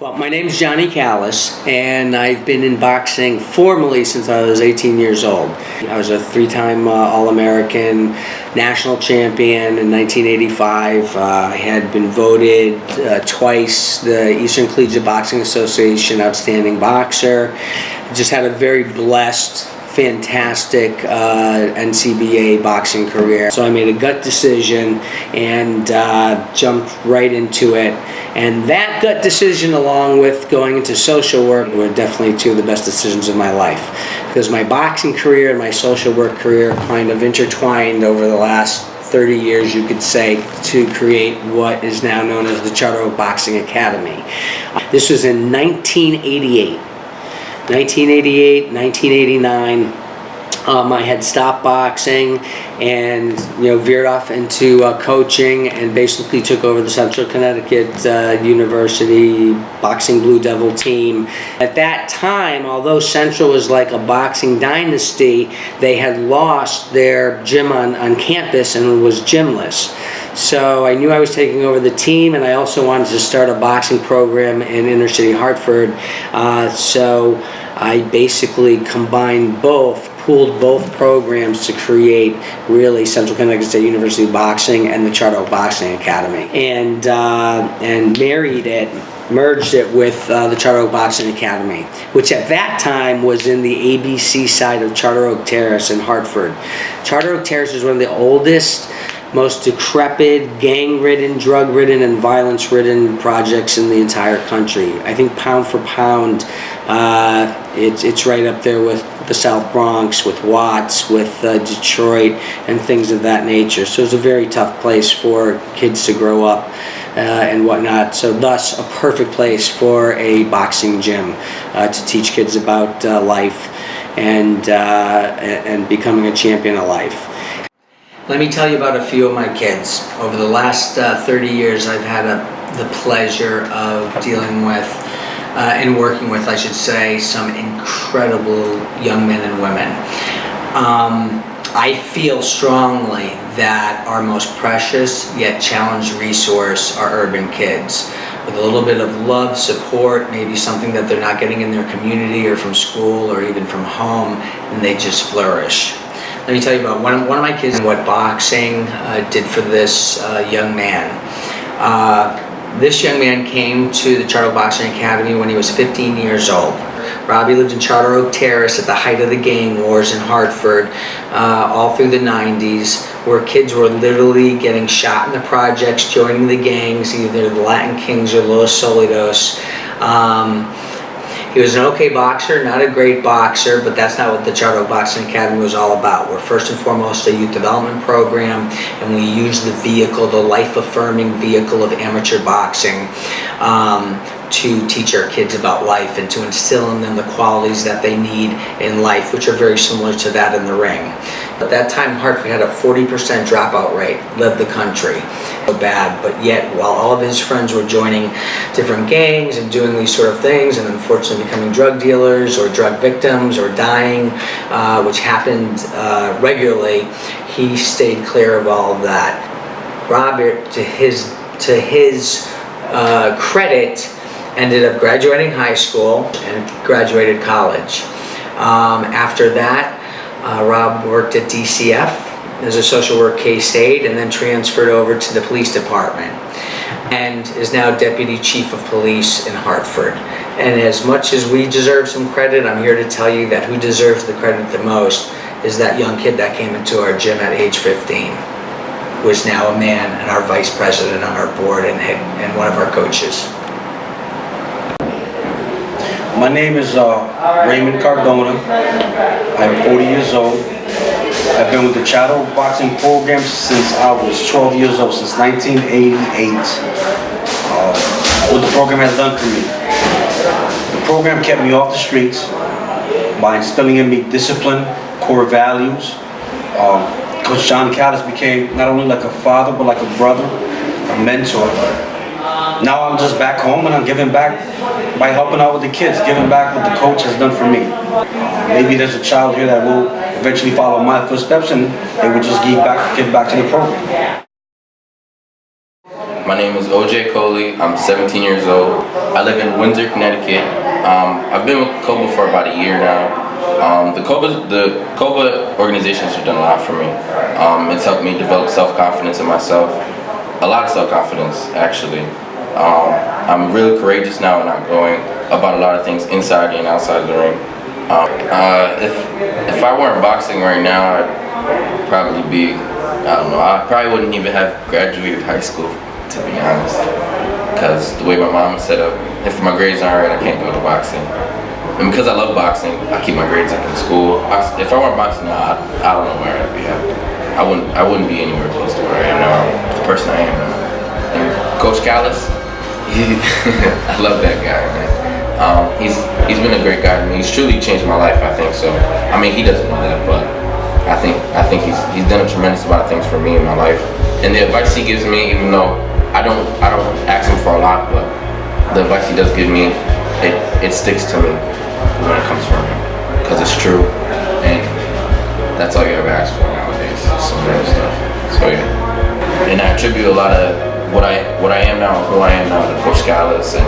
Well, my name's Johnny Callas, and I've been in boxing formally since I was 18 years old. I was a three-time All-American national champion in 1985. I had been voted twice the Eastern Collegiate Boxing Association Outstanding Boxer. Just had a very blessed, fantastic NCBA boxing career. So I made a gut decision and jumped right into it. And that gut decision, along with going into social work, were definitely two of the best decisions of my life. Because my boxing career and my social work career kind of intertwined over the last 30 years, you could say, to create what is now known as the Charter Oak Boxing Academy. This was in 1988. 1989, I had stopped boxing and veered off into coaching and basically took over the Central Connecticut University Boxing Blue Devil team. At that time, although Central was like a boxing dynasty, they had lost their gym on campus and was gymless. So I knew I was taking over the team, and I also wanted to start a boxing program in inner city Hartford. So I basically combined pooled both programs to create really Central Connecticut State University Boxing and the Charter Oak Boxing Academy, and merged it with the Charter Oak Boxing Academy, which at that time was in the ABC side of Charter Oak Terrace in Hartford. Charter Oak Terrace is one of the oldest, most decrepit, gang-ridden, drug-ridden, and violence-ridden projects in the entire country. I think pound for pound, it's right up there with the South Bronx, with Watts, with Detroit, and things of that nature. So it's a very tough place for kids to grow up and whatnot. So thus, a perfect place for a boxing gym to teach kids about life and becoming a champion of life. Let me tell you about a few of my kids. Over the last 30 years, I've had the pleasure of dealing with and working with, I should say, some incredible young men and women. I feel strongly that our most precious yet challenged resource are urban kids. With a little bit of love, support, maybe something that they're not getting in their community or from school or even from home, and they just flourish. Let me tell you about one of my kids and what boxing did for this young man. This young man came to the Charter Oak Boxing Academy when he was 15 years old. Robbie lived in Charter Oak Terrace at the height of the gang wars in Hartford, all through the 90s, where kids were literally getting shot in the projects, joining the gangs, either the Latin Kings or Los Solidos. He was an okay boxer, not a great boxer, but that's not what the Charter Oak Boxing Academy was all about. We're first and foremost a youth development program, and we use the vehicle, the life-affirming vehicle of amateur boxing, to teach our kids about life and to instill in them the qualities that they need in life, which are very similar to that in the ring. At that time, Hartford had a 40% dropout rate, led the country. So bad, but yet while all of his friends were joining different gangs and doing these sort of things and unfortunately becoming drug dealers or drug victims or dying, which happened regularly, he stayed clear of all of that. Robert, to his credit, ended up graduating high school and graduated college. After that, Rob worked at DCF as a social work case aide and then transferred over to the police department and is now Deputy Chief of Police in Hartford. And as much as we deserve some credit, I'm here to tell you that who deserves the credit the most is that young kid that came into our gym at age 15, who is now a man and our vice president on our board and one of our coaches. My name is Raymond Cardona. I'm 40 years old. I've been with the Charter Oak Boxing program since I was 12 years old, since 1988. What the program has done for me. The program kept me off the streets by instilling in me discipline, core values. Coach John Callas became not only like a father, but like a brother, a mentor. Now I'm just back home and I'm giving back by helping out with the kids, giving back what the coach has done for me. Maybe there's a child here that will eventually follow my footsteps and they will just give back to the program. My name is OJ Coley. I'm 17 years old. I live in Windsor, Connecticut. I've been with COBA for about a year now. The COBA organizations have done a lot for me. It's helped me develop self-confidence in myself. A lot of self-confidence, actually. I'm really courageous now and outgoing about a lot of things inside and outside the ring. If I weren't boxing right now, I'd probably be, I don't know, I probably wouldn't even have graduated high school, to be honest. Because the way my mom is set up, if my grades aren't right, I can't go to boxing. And because I love boxing, I keep my grades up in school. If I weren't boxing now, I don't know where I'd be at. I wouldn't be anywhere close to where I am now, the person I am now. And Coach Callas, I love that guy, man. He's been a great guy to me. He's truly changed my life, I think so. I mean, he doesn't know that, but I think he's done a tremendous amount of things for me in my life. And the advice he gives me, even though I don't ask him for a lot, but the advice he does give me, it sticks to me when it comes from him, because it's true, and that's all you ever ask for nowadays. Some real stuff. So yeah, and I attribute a lot of what I am now and who I am now to Coach Callas and